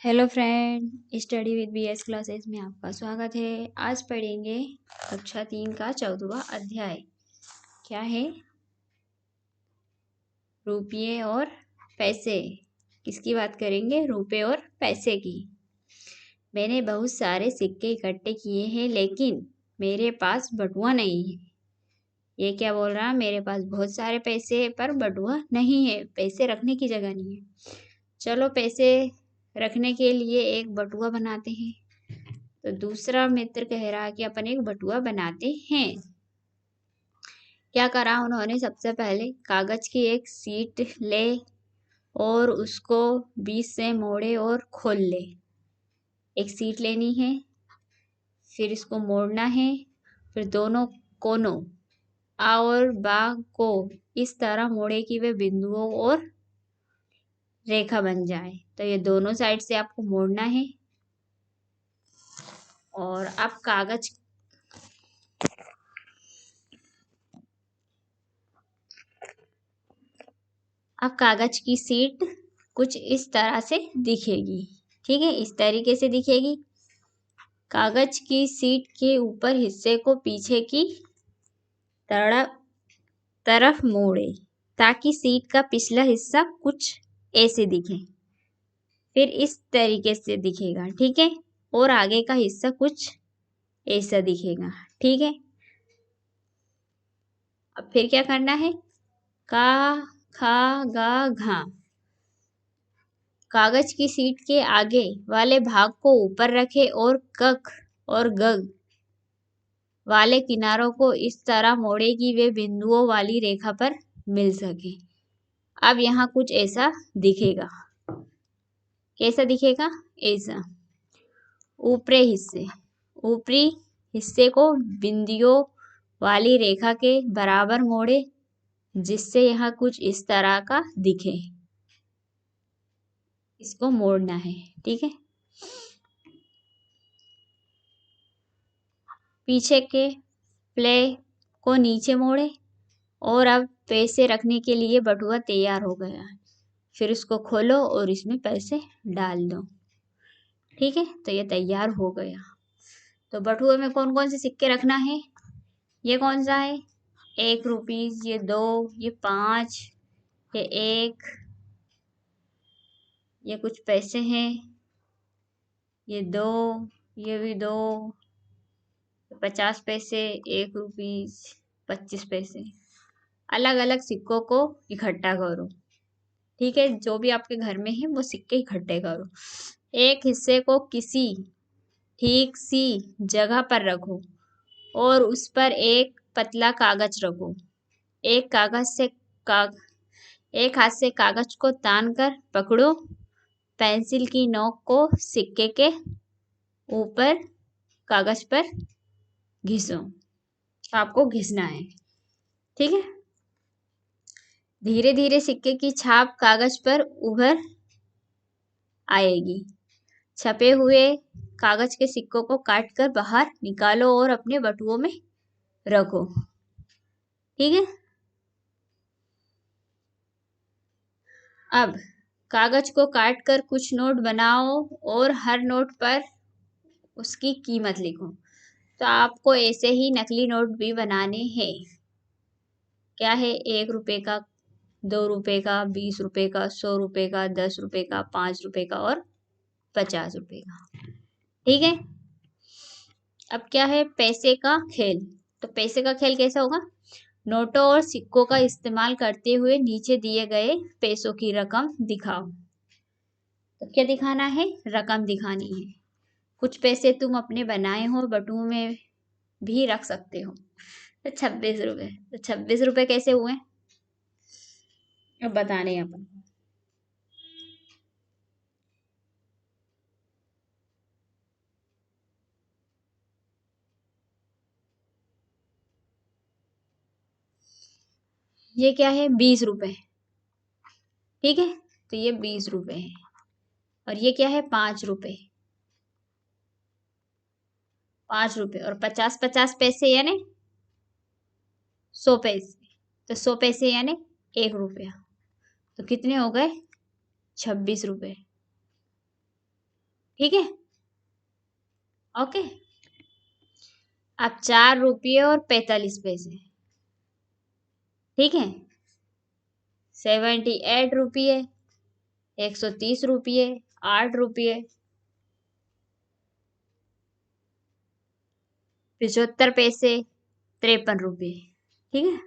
Hello friend, study with BS classes में आपका स्वागत है। आज पढ़ेंगे कक्षा 3 का 14वां अध्याय। क्या है? रुपये और पैसे। किसकी बात करेंगे? रुपये और पैसे की। मैंने बहुत सारे सिक्के इकट्ठे किए हैं, लेकिन मेरे पास बटुआ नहीं है। ये क्या बोल रहा है? मेरे पास बहुत सारे पैसे हैं पर बटुआ नहीं है, पैसे रखने की जगह नहीं है। चलो पैसे रखने के लिए एक बटुआ बनाते हैं। तो दूसरा मित्र कह रहा है कि अपन एक बटुआ बनाते हैं। क्या करा उन्होंने? सबसे पहले कागज की एक शीट ले और उसको बीच से मोड़े और खोल ले। एक शीट लेनी है, फिर इसको मोड़ना है, फिर दोनों कोनों आ और बा को इस तरह मोड़े कि वे बिंदुओं और रेखा बन जाए। तो ये दोनों साइड से आपको मोड़ना है। और अब कागज की शीट कुछ इस तरह से दिखेगी। ठीक है, इस तरीके से दिखेगी। कागज की शीट के ऊपर हिस्से को पीछे की तरफ मोड़े ताकि शीट का पिछला हिस्सा कुछ ऐसे दिखे। फिर इस तरीके से दिखेगा। ठीक है, और आगे का हिस्सा कुछ ऐसा दिखेगा। ठीक है, अब फिर क्या करना है? का, खा, गा, घा। कागज की शीट के आगे वाले भाग को ऊपर रखें और कख और गग वाले किनारों को इस तरह मोड़े कि वे बिंदुओं वाली रेखा पर मिल सके। अब यहाँ कुछ ऐसा दिखेगा। कैसा दिखेगा? ऐसा। ऊपरी हिस्से को बिंदुओं वाली रेखा के बराबर मोड़े जिससे यहाँ कुछ इस तरह का दिखे। इसको मोड़ना है। ठीक है, पीछे के प्ले को नीचे मोड़े और अब पैसे रखने के लिए बटुआ तैयार हो गया है। फिर इसको खोलो और इसमें पैसे डाल दो। ठीक है, तो ये तैयार हो गया। तो बटुए में कौन कौन से सिक्के रखना है? ये कौन सा है? 1 रुपीस, ये 2, ये 5, ये 1, ये कुछ पैसे हैं, ये 2, ये भी 2, 50 पैसे, 1 रुपीस, 25 पैसे। अलग अलग सिक्कों को इकट्ठा करो। ठीक है, जो भी आपके घर में है वो सिक्के इकट्ठे करो। एक हिस्से को किसी ठीक सी जगह पर रखो और उस पर एक पतला कागज रखो। एक हाथ से कागज को तान कर पकड़ो। पेंसिल की नोक को सिक्के के ऊपर कागज पर घिसो। आपको घिसना है। ठीक है, धीरे धीरे सिक्के की छाप कागज पर उभर आएगी। छपे हुए कागज के सिक्कों को काटकर बाहर निकालो और अपने बटुओं में रखो। ठीक है, अब कागज को काटकर कुछ नोट बनाओ और हर नोट पर उसकी कीमत लिखो। तो आपको ऐसे ही नकली नोट भी बनाने हैं। क्या है? 1 रुपए का, 2 रुपए का, 20 रुपए का, 100 रुपए का, 10 रुपए का, 5 रुपए का और 50 रुपए का। ठीक है, अब क्या है? पैसे का खेल। तो पैसे का खेल कैसा होगा? नोटों और सिक्कों का इस्तेमाल करते हुए नीचे दिए गए पैसों की रकम दिखाओ। तो क्या दिखाना है? रकम दिखानी है। कुछ पैसे तुम अपने बनाए हो बटुओं में भी रख सकते हो। तो 26 रुपए। तो 26 रुपए कैसे हुए? अब बताने हैं अपन। ये क्या है? 20 रुपए। ठीक है, तो ये 20 रुपए है। और ये क्या है? 5 रुपए। 5 रुपए और 50 पैसे यानी 100 पैसे। तो 100 पैसे यानी 1 रुपया। तो कितने हो गए? 26 रुपए। ठीक है, ओके। अब 4 रुपये और 45 पैसे, ठीक है। 78 रुपये, 130 रुपये, 8 रुपये, 75 पैसे, 53 रुपये, ठीक है।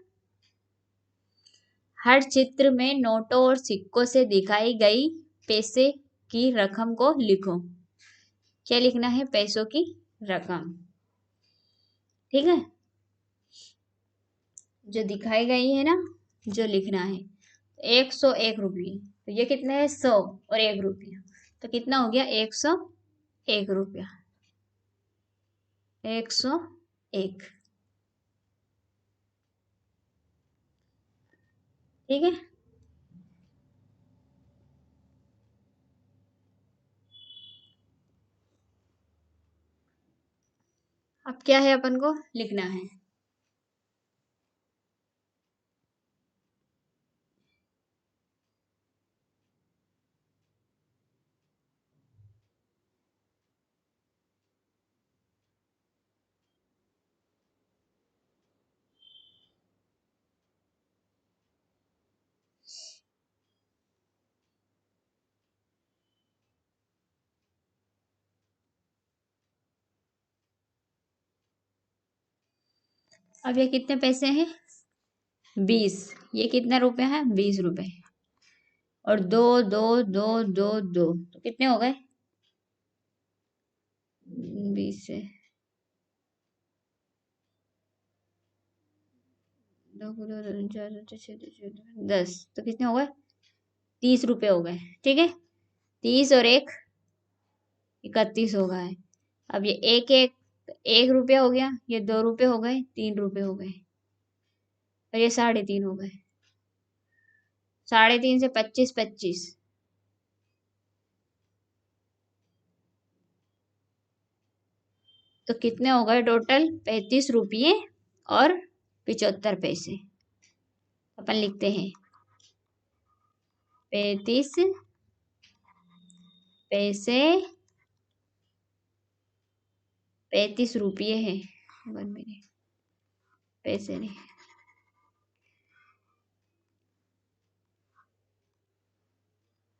हर चित्र में नोटों और सिक्कों से दिखाई गई पैसे की रकम को लिखो। क्या लिखना है? पैसों की रकम, ठीक है। जो दिखाई गई है ना, जो लिखना है। 101 रुपये, तो ये कितना है? 100 और 1 रुपया, तो कितना हो गया? 101 रुपया, 101, ठीक है। अब क्या है? अपन को लिखना है। अब ये कितने पैसे हैं? 20। ये कितना रुपया है? 20 रुपए। और दो दो दो दो दो, तो कितने हो गए? 20 से दो को दो, दो चार, दो छः, दो छः, 10, तो कितने हो गए? 30 रुपए हो गए, ठीक है। 30 और 1, 31 हो गए। अब ये एक एक, 1 रुपया हो गया, ये 2 रुपये हो गए, 3 रुपये हो गए, और ये 3.5 हो गए। 3.5 से 25, 25, तो कितने हो गए टोटल? 35 रुपये और 75 पैसे। अपन लिखते हैं 35 पैसे, 35 रुपये है। 1 मिनट, पैसे नहीं,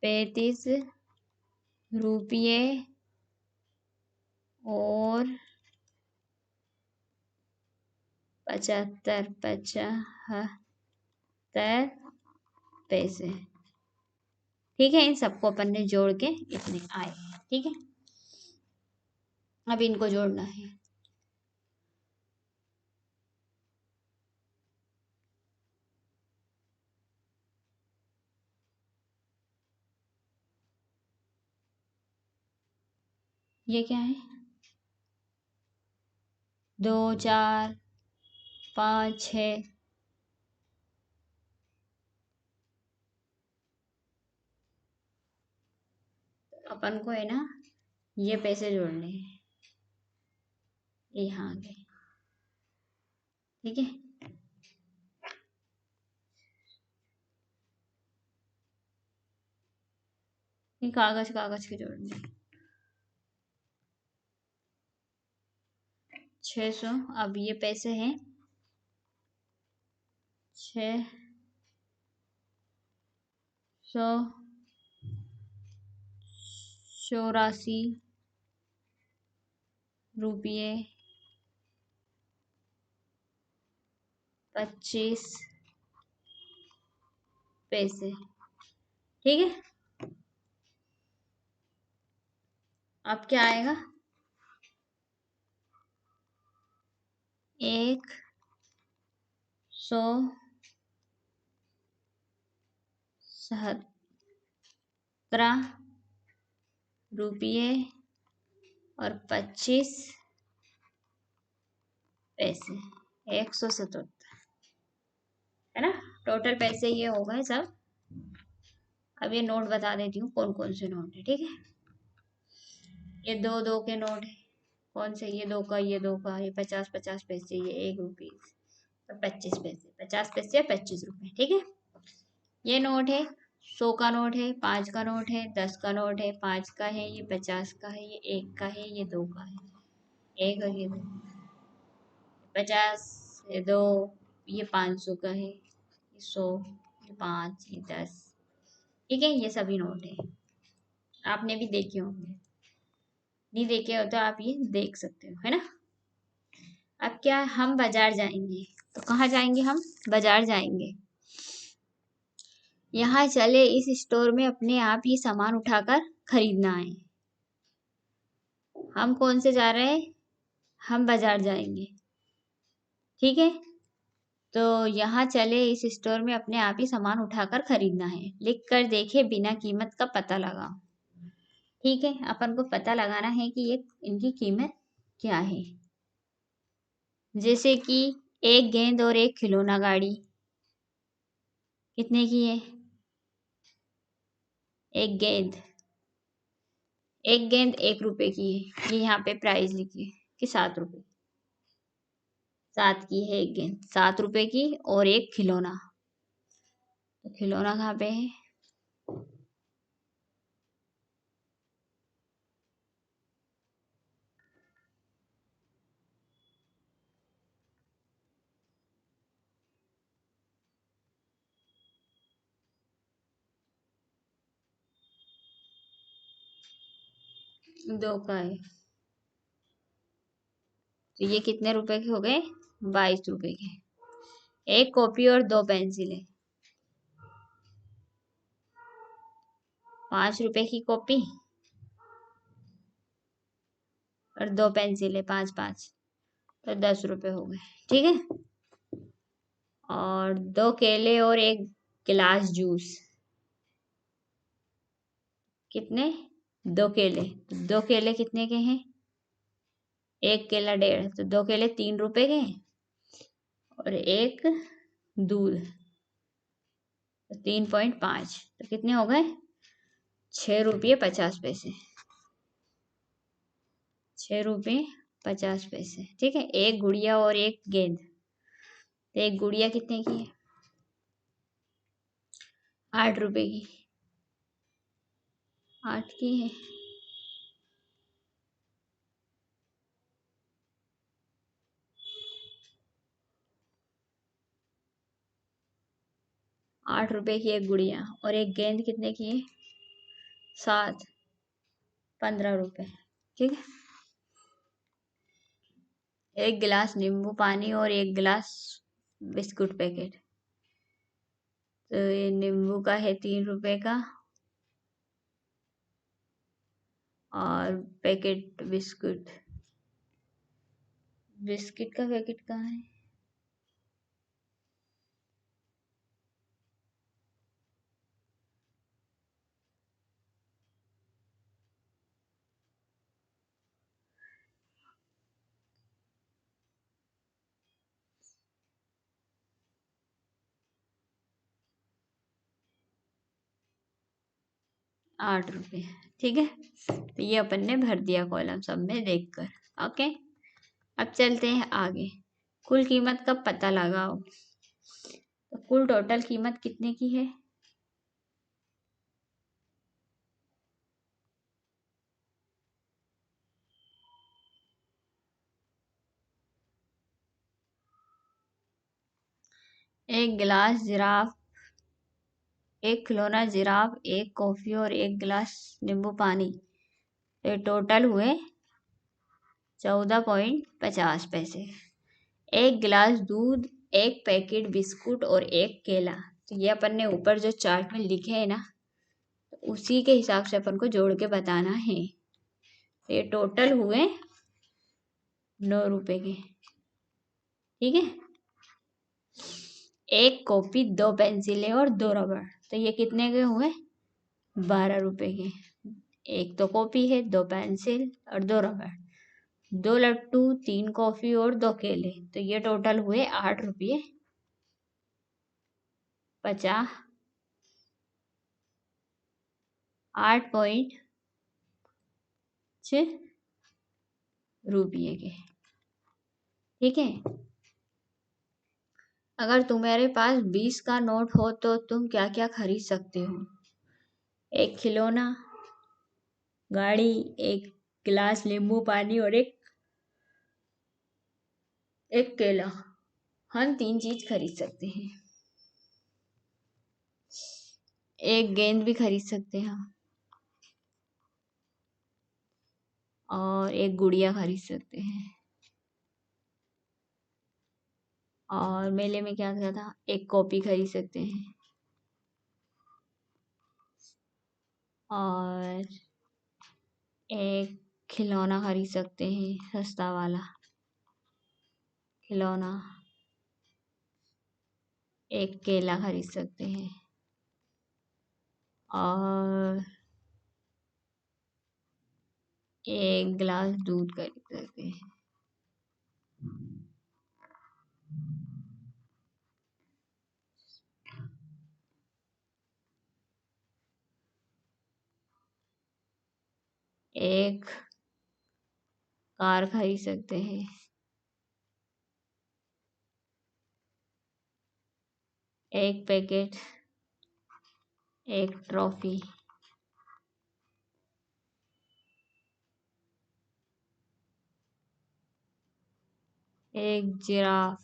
35 रुपये और 75 पैसे, ठीक है। इन सबको अपन ने जोड़ के इतने आए, ठीक है। अब इनको जोड़ना है। ये क्या है? 2, 4, 5, 6, अपन को है ना, ये पैसे जोड़ने हैं, ये यहाँ के, ठीक है। ये कागज कागज के जोड़ने हैं। 600। अब ये पैसे हैं 684 रुपये 25 पैसे, ठीक है। अब क्या आएगा? 117 रुपये और 25 पैसे, 177, है ना। टोटल पैसे ये हो गए सब। अब ये नोट बता देती हूँ कौन कौन से नोट है, ठीक है। ये 2 2 के नोट है। कौन से? ये 2 का, ये 2 का, ये 50 50 पैसे, ये 1 रुपये, तो 25 पैसे, 50 पैसे 25 रुपये, ठीक है। ये नोट है 100 का नोट है, 5 का नोट है, 10 का नोट है, 5 का है, ये 50 का है, ये 1 का है, ये 2 का है। 1 और ये 2, 50, ये 2, ये 500 का है, ये 100, ये 5, ये 10। ठीक है, ये सभी नोट है। आपने भी देखे होंगे, नहीं देखे हो तो आप ये देख सकते हो, है ना। अब क्या, हम बाजार जाएंगे, तो कहाँ जाएंगे, हम बाजार जाएंगे। यहाँ चले इस स्टोर में अपने आप ही सामान उठाकर खरीदना है। हम कौन से जा रहे हैं, हम बाजार जाएंगे। ठीक है, तो यहाँ चले इस स्टोर में अपने आप ही सामान उठाकर खरीदना है, लिख कर देखे बिना कीमत का पता लगाओ। ठीक है, अपन को पता लगाना है कि ये इनकी कीमत क्या है। जैसे कि एक गेंद और एक खिलौना गाड़ी कितने की है। एक गेंद 1 रुपए की है, ये यहाँ पे प्राइस लिखी है कि 7 रुपए। 7 की है एक गेंद, 7 रुपए की। और एक खिलौना, तो खिलौना कहाँ पे है, दो का है, तो ये कितने रुपए के हो गए, 22 रुपए के। एक कॉपी और 2 पेंसिलें, 5 रुपए की कॉपी और 2 पेंसिलें, 5 5, तो 10 रुपए हो गए। ठीक है, और 2 केले और एक गिलास जूस, कितने, 2 केले। 2 केले कितने के हैं, एक केला 1.5, तो 2 केले 3 रुपए के। और एक दूध, तो 3.5, तो कितने हो गए, 6 रुपये 50 पैसे। 6 रुपये 50 पैसे। ठीक है, एक गुड़िया और एक गेंद, तो एक गुड़िया कितने की है, 8 रुपए की, 8 की है। 8 रुपए की एक गुड़िया, और एक गेंद कितने की है, 7, 15 रुपए। ठीक है, एक गिलास नींबू पानी और एक गिलास बिस्कुट पैकेट, तो ये नींबू का है 3 रुपए का, और पैकेट बिस्कुट, बिस्किट का पैकेट कहाँ है, 8 रुपए। ठीक है, तो ये अपन ने भर दिया कॉलम सब में देखकर। ओके, अब चलते हैं आगे। कुल कीमत का पता लगाओ, तो कुल टोटल कीमत कितने की है, एक गिलास जिराफ, एक खिलौना जिराफ, एक कॉफी और एक गिलास नींबू पानी, ये टोटल हुए 14.50 पैसे। एक गिलास दूध, एक पैकेट बिस्कुट और एक केला, तो ये अपन ने ऊपर जो चार्ट में लिखे हैं ना, तो उसी के हिसाब से अपन को जोड़ के बताना है। तो ये टोटल हुए 9 रुपए के। ठीक है, एक कॉपी, 2 पेंसिलें और 2 रबड़, तो ये कितने के हुए, 12 रुपए के। एक तो कॉपी है, 2 पेंसिल और 2 रबड़, 2 लट्टू, 3 कॉफी और 2 केले, तो ये टोटल हुए 8 रुपये 50, 8.6 रुपये के। ठीक है, अगर तुम्हारे पास 20 का नोट हो तो तुम क्या क्या खरीद सकते हो। एक खिलौना, गाड़ी, एक गिलास नींबू पानी और एक केला। हम 3 चीज खरीद सकते हैं। एक गेंद भी खरीद सकते हैं और एक गुड़िया खरीद सकते हैं। और मेले में क्या क्या था, एक कॉपी खरीद सकते हैं और एक खिलौना खरीद सकते हैं, सस्ता वाला खिलौना। एक केला खरीद सकते हैं और एक गिलास दूध खरीद सकते हैं। एक कार खरीद सकते हैं। एक पैकेट, एक ट्रॉफी, एक जिराफ,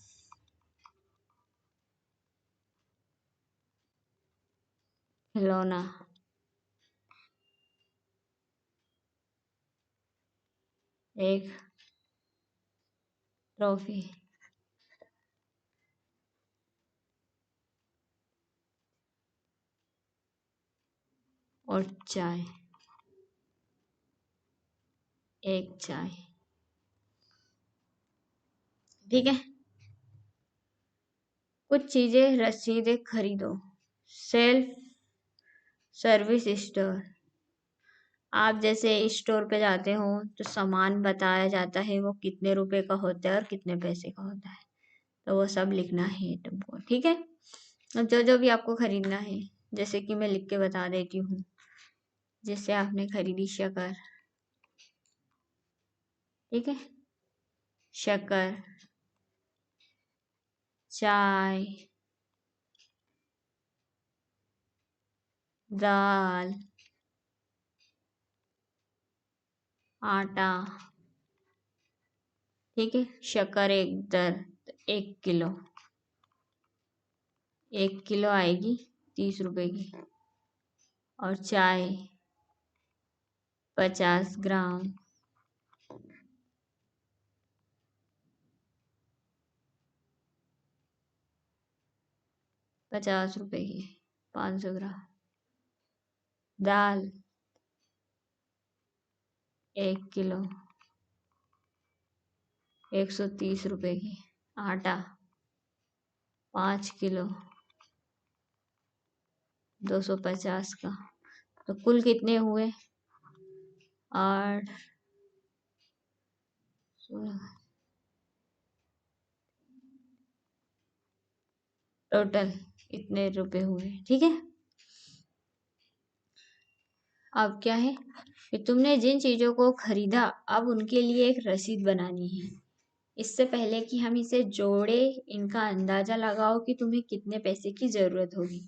खिलौना, एक ट्रॉफी और चाय, एक चाय। ठीक है। कुछ चीजें रसीदें खरीदो। Self service store. आप जैसे स्टोर पे जाते हो तो सामान बताया जाता है वो कितने रुपए का होता है और कितने पैसे का होता है, तो वो सब लिखना है तुमको। ठीक है। और जो जो भी आपको खरीदना है, जैसे कि मैं लिख के बता देती हूँ। जैसे आपने खरीदी शक्कर, ठीक है, शक्कर, चाय, दाल, आटा, ठीक है। शक्कर 1 किलो, 1 किलो आएगी 30 रुपए की। और चाय 50 ग्राम, 50 रुपए की, 500 ग्राम। दाल 1 किलो, 130 रुपए की। आटा 5 किलो, 250 का। तो कुल कितने हुए? 8, 16, टोटल इतने रुपए हुए। ठीक है। अब क्या है कि तुमने जिन चीजों को खरीदा, अब उनके लिए एक रसीद बनानी है। इससे पहले कि हम इसे जोड़े, इनका अंदाजा लगाओ कि तुम्हें कितने पैसे की जरूरत होगी।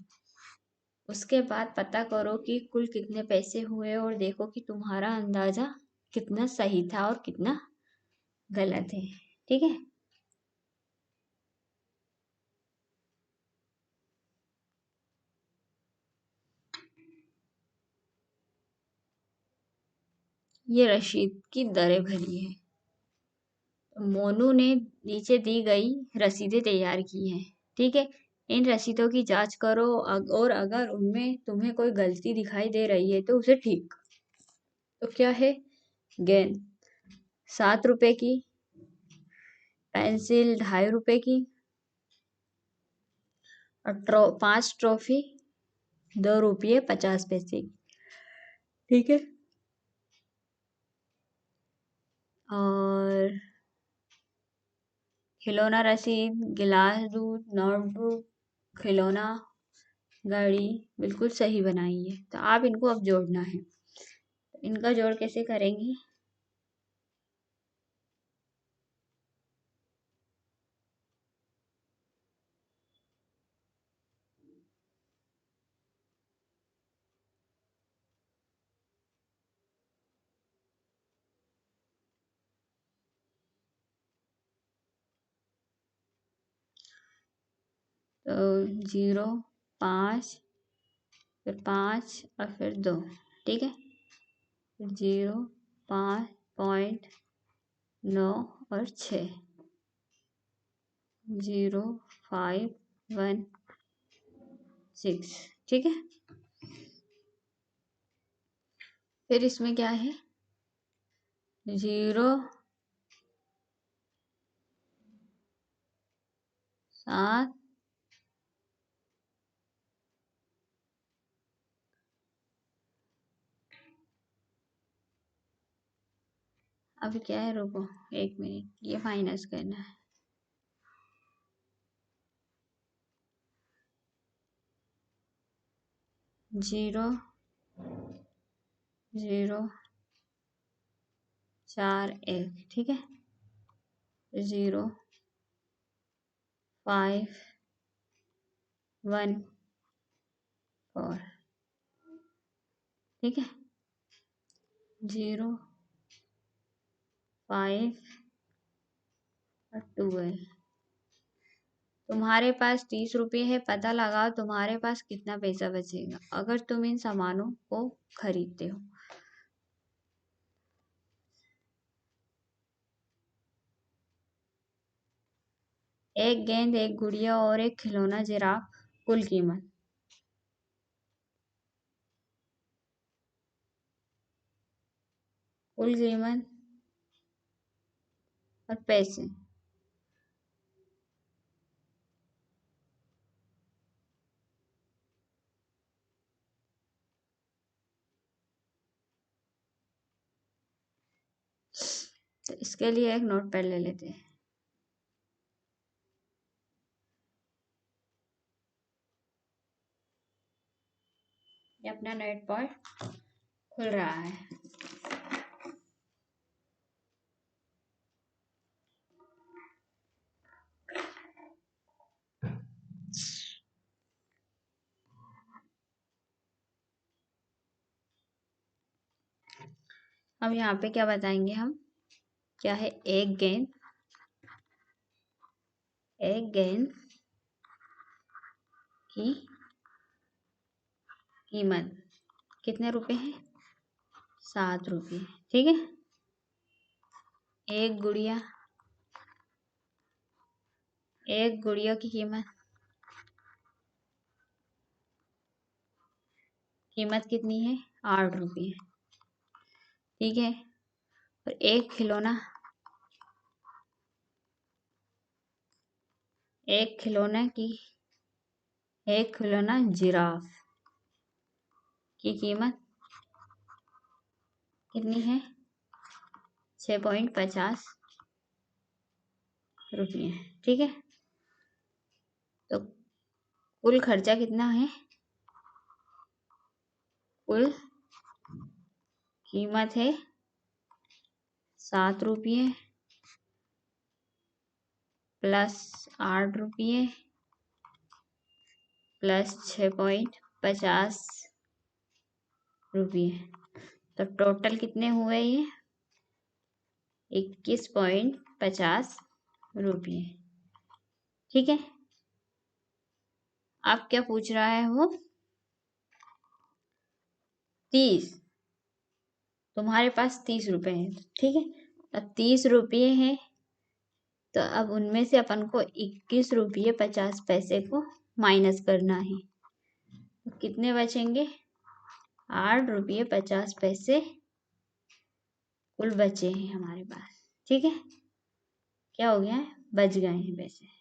उसके बाद पता करो कि कुल कितने पैसे हुए और देखो कि तुम्हारा अंदाजा कितना सही था और कितना गलत है। ठीक है। ये रसीद की दरें भरी है। मोनू ने नीचे दी गई रसीदें तैयार की हैं। ठीक है। इन रसीदों की जांच करो और अगर उनमें तुम्हें कोई गलती दिखाई दे रही है तो उसे ठीक। तो क्या है? गेंद 7 रुपए की, पेंसिल 2.5 रुपए की, और 5 ट्रॉफी 2 रुपये 50 पैसे की। ठीक है। और खिलौना रसीद, गिलास, दूध, नोटबुक, खिलौना, गाड़ी बिल्कुल सही बनाई है। तो आप इनको अब जोड़ना है। इनका जोड़ कैसे करेंगे? तो 0, 5, फिर 5 और फिर 2, ठीक है। फिर 0, 5.9 और 6, 0.516, ठीक है। फिर इसमें क्या है, 0, 7, अभी क्या है, रुको 1 मिनट, ये माइनस करना है। 0, 0, 4, 1, ठीक है। 0, 5, 1, 4, ठीक है। 0, 5 और 12। तुम्हारे पास 30 रुपये है, पता लगाओ तुम्हारे पास कितना पैसा बचेगा अगर तुम इन सामानों को खरीदते हो। एक गेंद, एक गुड़िया और एक खिलौना जिराफ, कुल कीमत। कुल कीमत और पैसे। तो इसके लिए एक नोट पैड ले लेते हैं। ये अपना नोट पैड खुल रहा है। अब यहाँ पे क्या बताएंगे हम, क्या है, एक गेंद, एक गेंद की कीमत कितने रुपए है, 7 रुपये, ठीक है। एक गुड़िया, एक गुड़िया की कीमत कितनी है, 8 रुपये, ठीक है। और एक खिलौना, एक खिलौना की, एक खिलौना जिराफ की कीमत कितनी है, 6.50 रुपये, ठीक है। तो कुल खर्चा कितना है, कुल कीमत है 7 रुपये प्लस 8 रुपये प्लस 6.50 रुपये। तो टोटल कितने हुए ये, 21.50 रुपये, ठीक है। अब क्या पूछ रहा है वो, 30, तुम्हारे पास 30 रुपये हैं, ठीक है। अब 30 रुपये हैं, तो अब उनमें से अपन को 21 रुपये 50 पैसे को माइनस करना है। तो कितने बचेंगे, 8 रुपये 50 पैसे कुल बचे हैं हमारे पास, ठीक है। क्या हो गया है, बच गए हैं पैसे।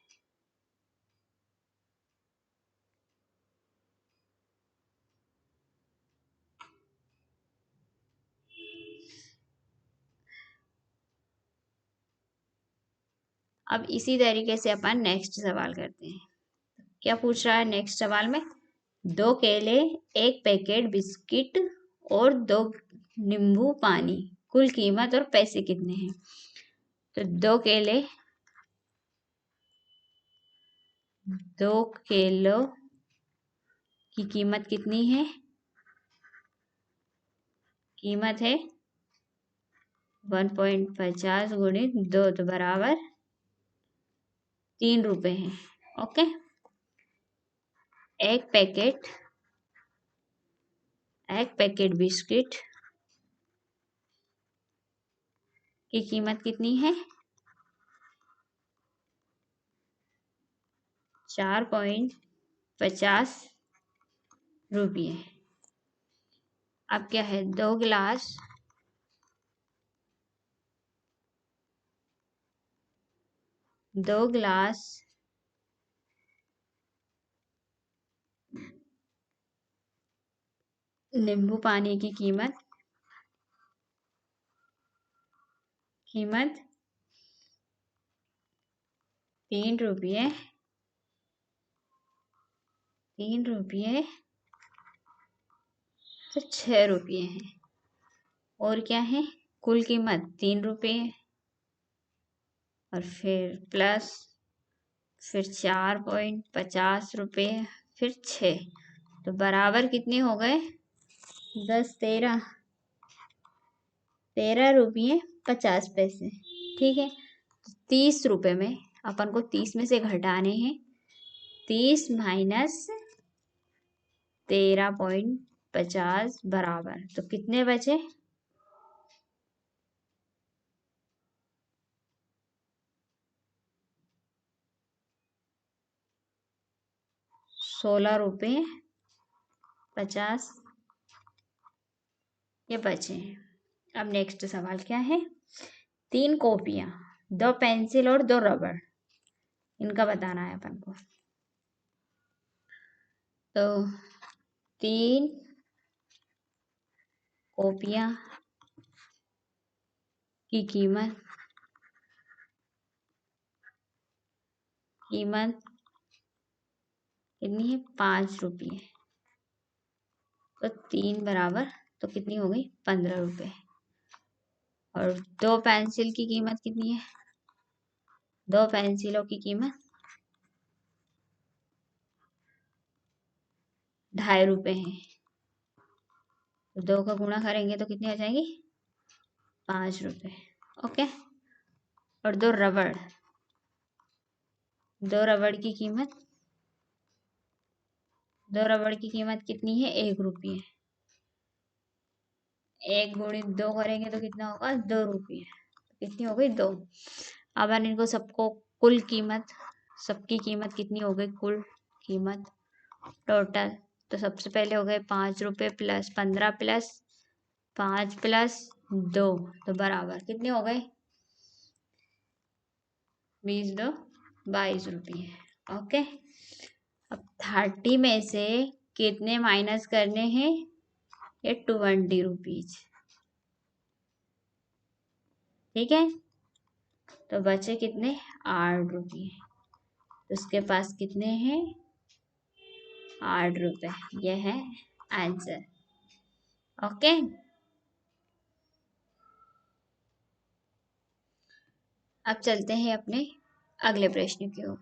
अब इसी तरीके से अपन नेक्स्ट सवाल करते हैं। क्या पूछ रहा है नेक्स्ट सवाल में, 2 केले, एक पैकेट बिस्किट और 2 नींबू पानी, कुल कीमत और पैसे कितने हैं। तो 2 केलों की कीमत कितनी है, कीमत है 1.50 गुणित 2 तो बराबर 3 रुपये है, ओके। एक पैकेट बिस्किट की कीमत कितनी है? 4.50 रुपये। अब क्या है, 2 गिलास नींबू पानी की कीमत 3 रुपये 3 रुपये तो 6 रुपये है। और क्या है, कुल कीमत 3 रुपये और फिर प्लस, फिर 4.50 रुपये, फिर 6, तो बराबर कितने हो गए? 13 रुपये 50 पैसे। ठीक है, 30 रुपये में अपन को 30 में से घटाने हैं। 30 माइनस 13.50 बराबर, तो कितने बचे? 16.50 ये बचे हैं। अब नेक्स्ट सवाल क्या है, 3 कॉपियां, 2 पेंसिल और 2 रबड़, इनका बताना है अपन को। तो 3 कॉपियां की कीमत कितनी है? 5 रुपये। तो 3 बराबर, तो कितनी हो गई? 15 रुपये। और 2 पेंसिल की कीमत कितनी है? 2 पेंसिलों की कीमत 2.5 रुपये है। तो 2 का गुणा करेंगे तो कितनी आ जाएगी? 5 रुपये। ओके। और 2 रबड़ की कीमत, 2 रबड़ की कीमत कितनी है? 1 रुपये। 1 गुणित 2 करेंगे तो कितना होगा? 2 रुपये। कितनी हो गई? 2। अब इनको सबको कुल कीमत, सबकी कीमत कितनी हो गई? कुल कीमत टोटल, तो सबसे पहले हो गए 5 रुपये प्लस 15 प्लस 5 प्लस 2, तो बराबर कितने हो गए? 20 2 22 रुपये। ओके। अब 30 में से कितने माइनस करने हैं? ये 20 रुपीज। ठीक है, तो बचे कितने? 8 रुपये। तो उसके पास कितने हैं? 8 रुपये। यह है आंसर। ओके। अब चलते हैं अपने अगले प्रश्न की ओर।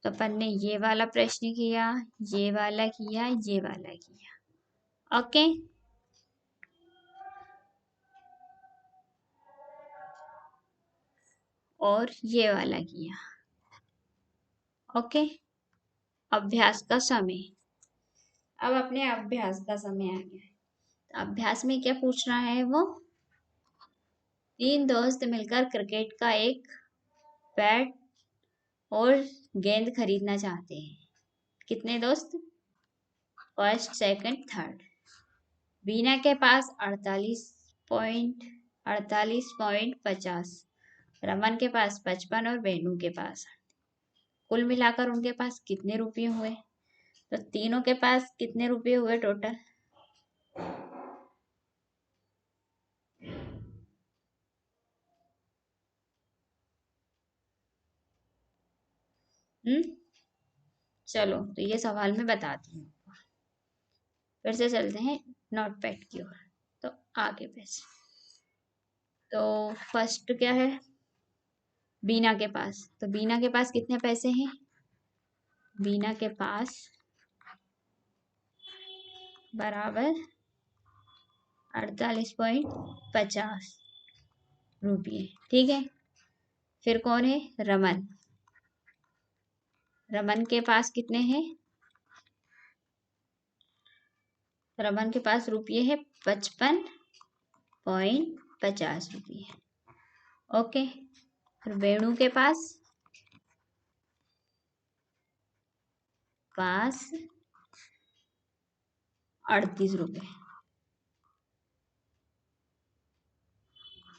तो अपन ने ये वाला प्रश्न किया, ये वाला किया, ये वाला किया। ओके। और ये वाला किया। ओके। अभ्यास का समय। अब अपने अभ्यास का समय आ गया है। तो अभ्यास में क्या पूछ रहा है वो? 3 दोस्त मिलकर क्रिकेट का एक बैट और गेंद खरीदना चाहते हैं। कितने दोस्त? First, second, third. बीना के पास 48.50, रमन के पास 55 और वेणु के पास। कुल मिलाकर उनके पास कितने रुपये हुए? तो तीनों के पास कितने रुपये हुए टोटल? चलो, तो ये सवाल मैं बताती हूँ। फिर से चलते हैं नोट पैड की ओर। तो आगे पैसे, तो फर्स्ट क्या है? बीना के पास। तो बीना के पास कितने पैसे हैं? बीना के पास बराबर 48.50 रुपये। ठीक है। फिर कौन है? रमन। रमन के पास कितने हैं? श्रवण के पास रुपये है 55.50 रुपये। ओके, और वेणु के पास 38 रुपये।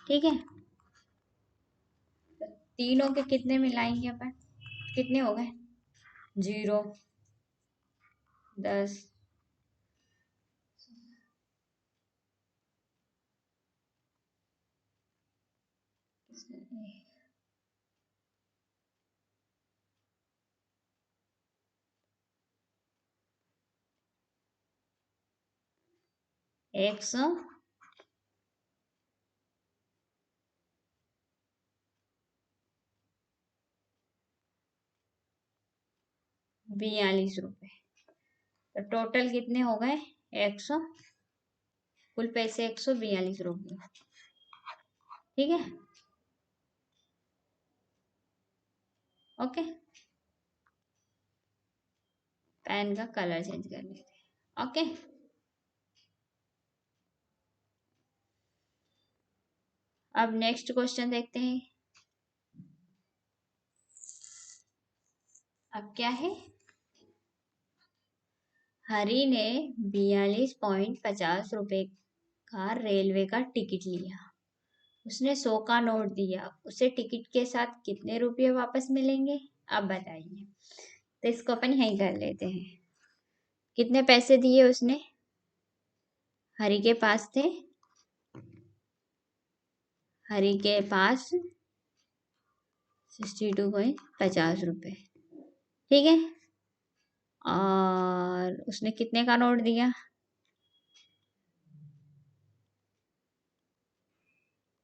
ठीक है, तीनों के कितने मिलाएंगे अपन? कितने हो गए? 0, 10, 142 रुपये। तो टोटल कितने हो गए? 100, कुल पैसे 142 रुपये। ठीक है, ओके। पेन का कलर चेंज कर लेते हैं। ओके, अब नेक्स्ट क्वेश्चन देखते हैं। अब क्या है? हरी ने 42.50 रुपये का रेलवे का टिकट लिया। उसने 100 का नोट दिया। उसे टिकट के साथ कितने रुपये वापस मिलेंगे? आप बताइए। तो इसको अपन यहीं कर लेते हैं। कितने पैसे दिए उसने? हरी के पास थे, हरी के पास 62.50 रुपये। ठीक है, और उसने कितने का नोट दिया?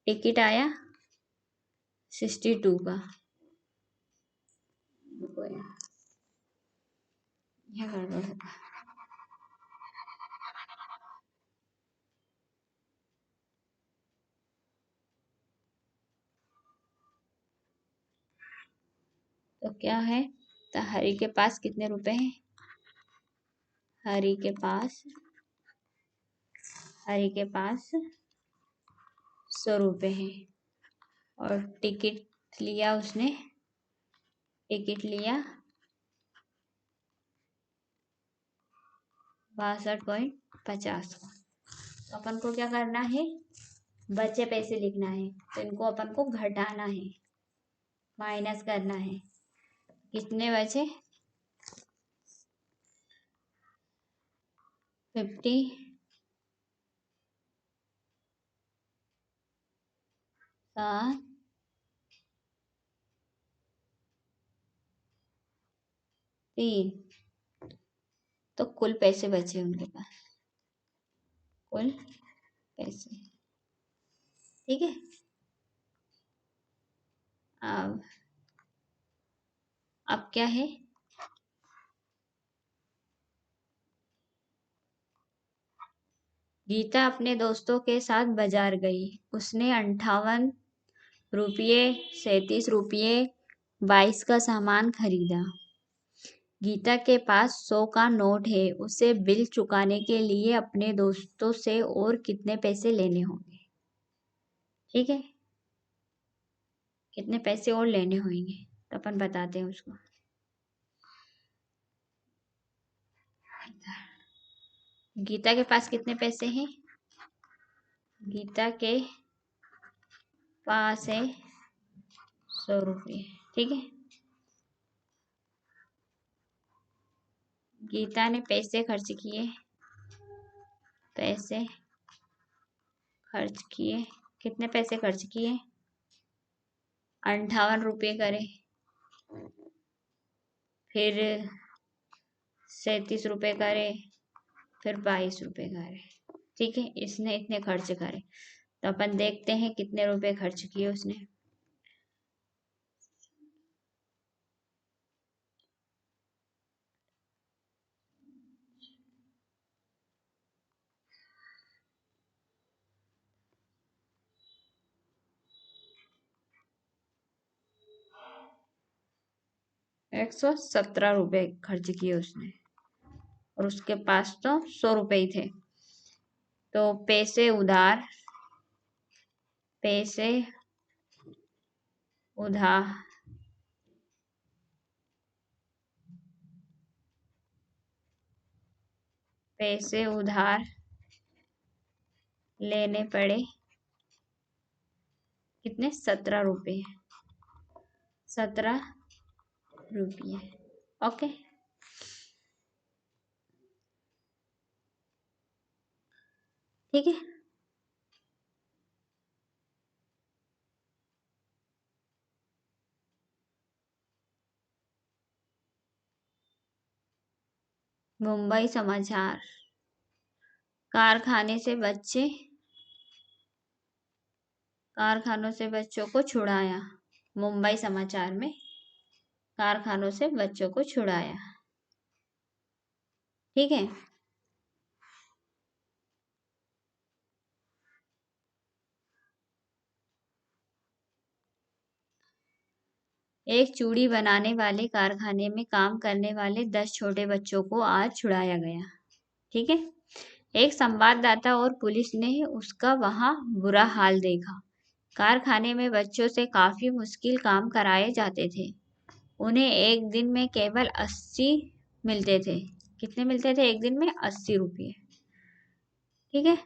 टिकट आया 62 का। यह गड़बड़ होगा। तो क्या है? तो हरी के पास कितने रुपए हैं? हरी के पास 100 रुपये हैं। और टिकट लिया उसने, टिकट लिया 62.50 का। तो अपन को क्या करना है? बचे पैसे लिखना है। तो इनको अपन को घटाना है, माइनस करना है। कितने बचे? 57, तीन। तो कुल पैसे बचे उनके पास, कुल पैसे। ठीक है, अब क्या है? गीता अपने दोस्तों के साथ बाजार गई। उसने 58 रुपये, 37 रुपये, 22 का सामान खरीदा। गीता के पास 100 का नोट है। उसे बिल चुकाने के लिए अपने दोस्तों से और कितने पैसे लेने होंगे? ठीक है, कितने पैसे और लेने होंगे तो अपन बताते हैं उसको। गीता के पास कितने पैसे हैं? गीता के पास है 100 रुपये। ठीक है, गीता ने पैसे खर्च किए, कितने पैसे खर्च किए? 58 रुपये करे, फिर 37 रुपये करे, फिर 22 रुपये करे। ठीक है, इसने इतने खर्च करे। तो अपन देखते हैं कितने रुपए खर्च किए उसने। ₹117 खर्च किए उसने, और उसके पास तो 100 रुपये ही थे। तो पैसे उधार पैसे उधार पैसे उधार लेने पड़े। कितने? 17 रुपये। 17 रुपये। ओके। ठीक है। मुंबई समाचार। कारखानों से बच्चों को छुड़ाया। मुंबई समाचार में कारखानों से बच्चों को छुड़ाया। ठीक है। एक चूड़ी बनाने वाले कारखाने में काम करने वाले 10 छोटे बच्चों को आज छुड़ाया गया। ठीक है। एक संवाददाता और पुलिस ने उसका वहां बुरा हाल देखा। कारखाने में बच्चों से काफी मुश्किल काम कराए जाते थे। उन्हें एक दिन में केवल 80 मिलते थे। कितने मिलते थे एक दिन में? 80 रुपये। ठीक है।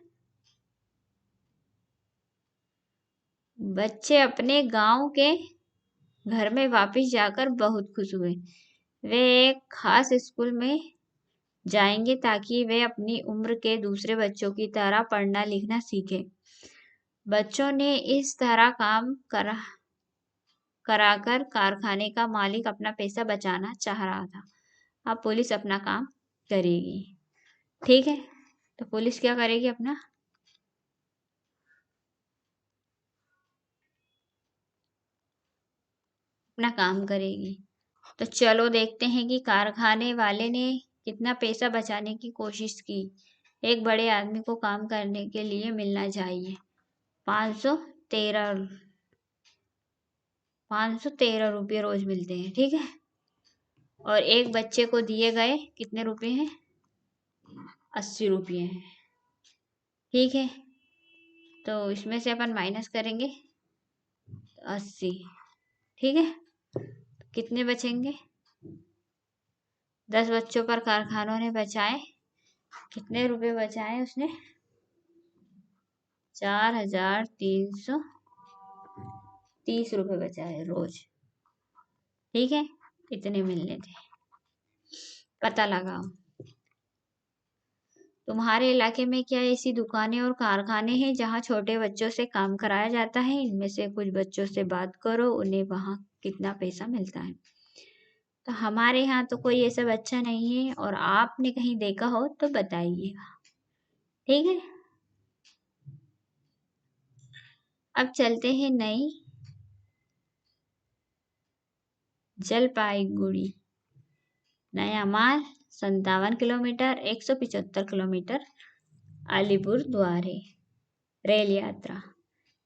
बच्चे अपने गांव के घर में वापस जाकर बहुत खुश हुए। वे एक खास स्कूल में जाएंगे ताकि वे अपनी उम्र के दूसरे बच्चों की तरह पढ़ना लिखना सीखें। बच्चों ने इस तरह काम कराकर कारखाने का मालिक अपना पैसा बचाना चाह रहा था। अब पुलिस अपना काम करेगी। ठीक है। तो पुलिस क्या करेगी? अपना काम करेगी। तो चलो देखते हैं कि कारखाने वाले ने कितना पैसा बचाने की कोशिश की। एक बड़े आदमी को काम करने के लिए मिलना चाहिए 513 रुपये रोज मिलते हैं। ठीक है। और एक बच्चे को दिए गए कितने रुपए हैं? 80 रुपये हैं। ठीक है। तो इसमें से अपन माइनस करेंगे 80। ठीक है। कितने बचेंगे? 10 बच्चों पर कारखानों ने बचाए। कितने रुपए बचाए उसने? 4,330 रुपये बचाए रोज। ठीक है। इतने मिलने थे। पता लगाओ। तुम्हारे इलाके में क्या ऐसी दुकानें और कारखाने हैं जहां छोटे बच्चों से काम कराया जाता है? इनमें से कुछ बच्चों से बात करो, उन्हें वहां कितना पैसा मिलता है। तो हमारे यहाँ तो कोई ऐसा बच्चा नहीं है, और आपने कहीं देखा हो तो बताइएगा। ठीक है। अब चलते हैं नई जलपाईगुड़ी। नया माल 57 किलोमीटर, 175 किलोमीटर अलीपुर द्वार है। रेल यात्रा।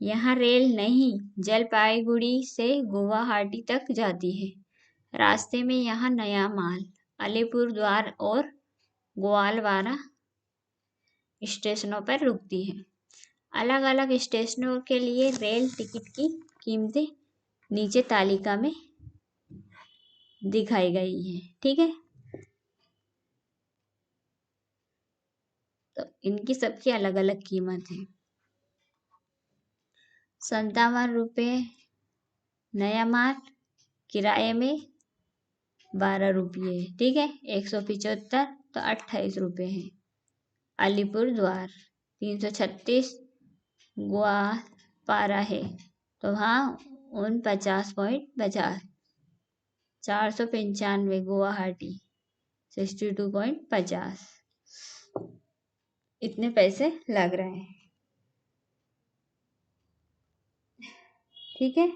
यहाँ रेल नहीं, जलपाईगुड़ी से गुवाहाटी तक जाती है। रास्ते में यहाँ नया माल, अलीपुर द्वार और ग्वालवारा स्टेशनों पर रुकती है। अलग अलग स्टेशनों के लिए रेल टिकट की कीमतें नीचे तालिका में दिखाई गई है। ठीक है। तो इनकी सबकी अलग अलग कीमत है। 57 रुपये नया माल, किराए में 12 रुपये। ठीक है। 175 तो 28 रुपये है। अलीपुर द्वार 336 ग्वालपारा है तो वहाँ 49.50। 495 गुवाहाटी 62.50। इतने पैसे लग रहे हैं। ठीक है।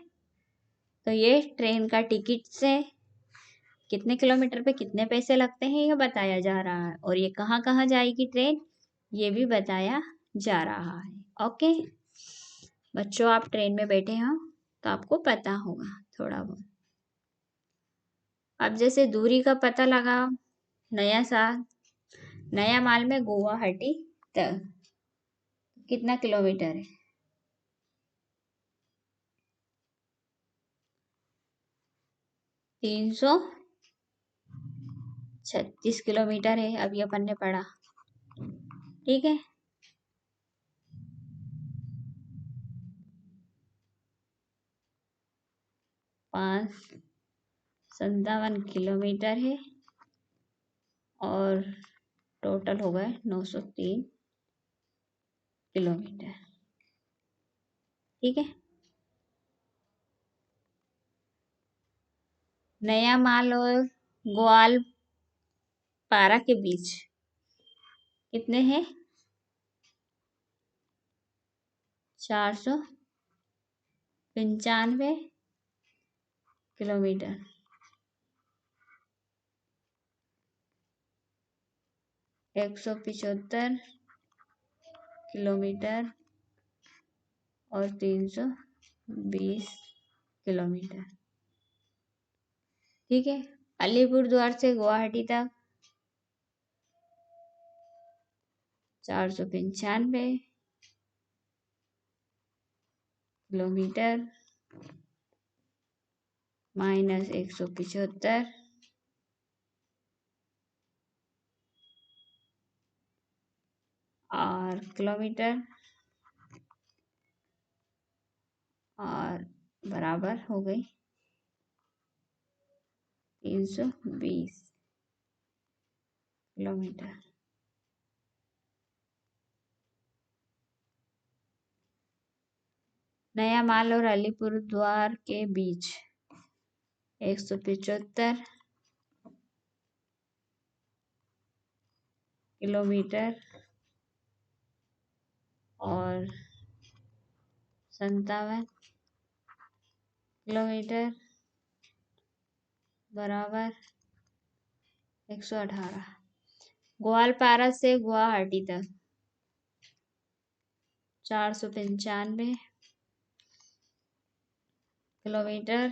तो ये ट्रेन का टिकट से कितने किलोमीटर पे कितने पैसे लगते हैं ये बताया जा रहा है, और ये कहाँ कहाँ जाएगी ट्रेन ये भी बताया जा रहा है। ओके बच्चों, आप ट्रेन में बैठे हो तो आपको पता होगा थोड़ा बहुत। अब जैसे दूरी का पता लगाओ। नया माल में गुवाहाटी तक कितना किलोमीटर है? 336 किलोमीटर है, अभी अपन ने पढ़ा। ठीक है, 557 किलोमीटर है और टोटल हो गए 903 किलोमीटर। ठीक है, नया माल और ग्वालपारा के बीच कितने हैं? 495 किलोमीटर। 175 किलोमीटर और 320 किलोमीटर। ठीक है, अलीपुरद्वार से गुवाहाटी तक 495 किलोमीटर माइनस 175 और किलोमीटर और बराबर हो गई 320 किलोमीटर। नया माल और अलीपुरद्वार के बीच 175 किलोमीटर और 57 किलोमीटर बराबर 118। ग्वालपारा से गुवाहाटी तक 495 किलोमीटर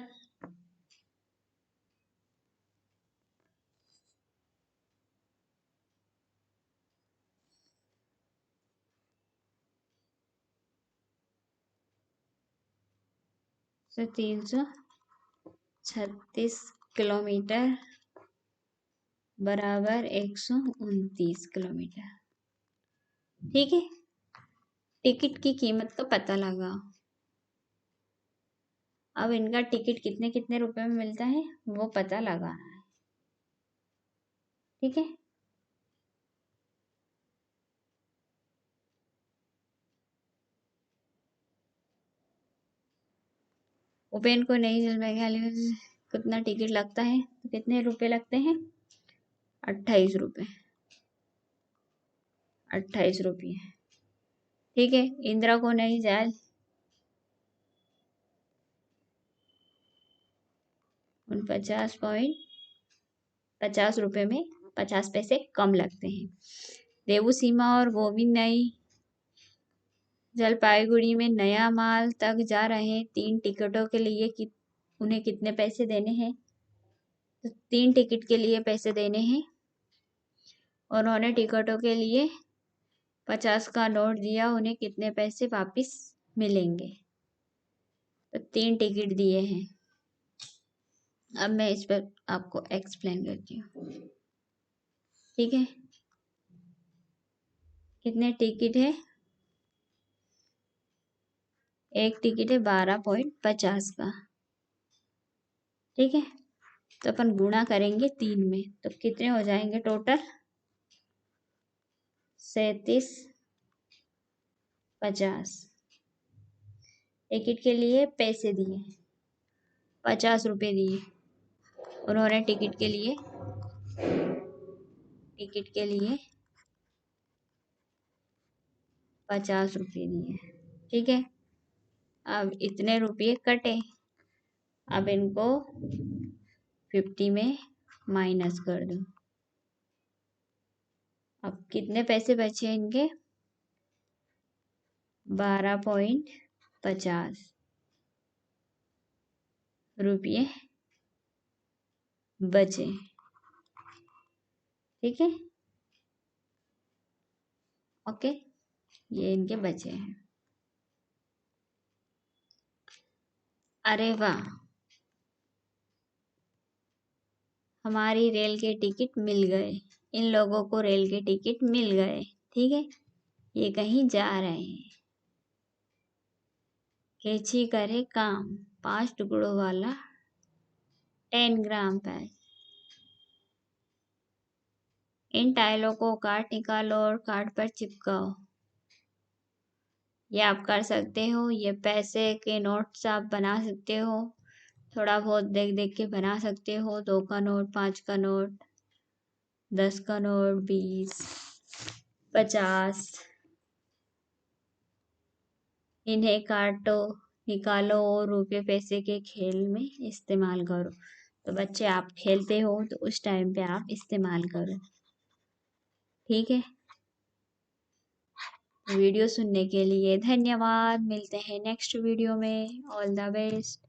से 336 किलोमीटर बराबर 129 किलोमीटर। ठीक है, टिकट की कीमत का पता लगाओ। अब इनका टिकट कितने कितने रुपए में मिलता है वो पता लगाना है। ठीक है, उपेन को नई जल मेघालय में कितना टिकट लगता है? तो कितने रुपए लगते हैं? 28 रुपये। 28 रुपये। ठीक है, इंदिरा को नई जाल 50 रुपये में 50 पैसे कम लगते हैं। देवू सीमा और गोविंद नई जलपाईगुड़ी में नया माल तक जा रहे 3 टिकटों के लिए उन्हें कितने पैसे देने हैं? तो 3 टिकट के लिए पैसे देने हैं। उन्होंने टिकटों के लिए 50 का नोट दिया, उन्हें कितने पैसे वापस मिलेंगे? तो 3 टिकट दिए हैं। अब मैं इस पर आपको एक्सप्लेन करती हूँ। ठीक है, कितने टिकट है? एक टिकट है 12.50 का। ठीक है, तो अपन गुणा करेंगे 3 में, तो कितने हो जाएंगे टोटल? 37.50। टिकट के लिए पैसे दिए 50 रुपये दिए उन्होंने टिकट के लिए 50 रुपये दिए। ठीक है, अब इतने रुपये कटे, अब इनको 50 में माइनस कर दो। अब कितने पैसे बचे इनके? 12.50 रुपये बचे। ठीक है, ओके। ये इनके बचे हैं। अरे वाह, हमारी रेल के टिकट मिल गए। इन लोगों को रेल के टिकट मिल गए। ठीक है, ये कहीं जा रहे हैं। कैची करे काम, 5 टुकड़ों वाला 10 ग्राम पैच। इन टाइलों को काट निकालो और कार्ड पर चिपकाओ। ये आप कर सकते हो। ये पैसे के नोट्स आप बना सकते हो। थोड़ा बहुत देख देख के बना सकते हो। 2 का नोट, 5 का नोट, 10 का नोट, 20, 50। इन्हें काटो, निकालो और रुपये पैसे के खेल में इस्तेमाल करो। तो बच्चे, आप खेलते हो तो उस टाइम पे आप इस्तेमाल करो। ठीक है, वीडियो सुनने के लिए धन्यवाद। मिलते हैं नेक्स्ट वीडियो में। All the best.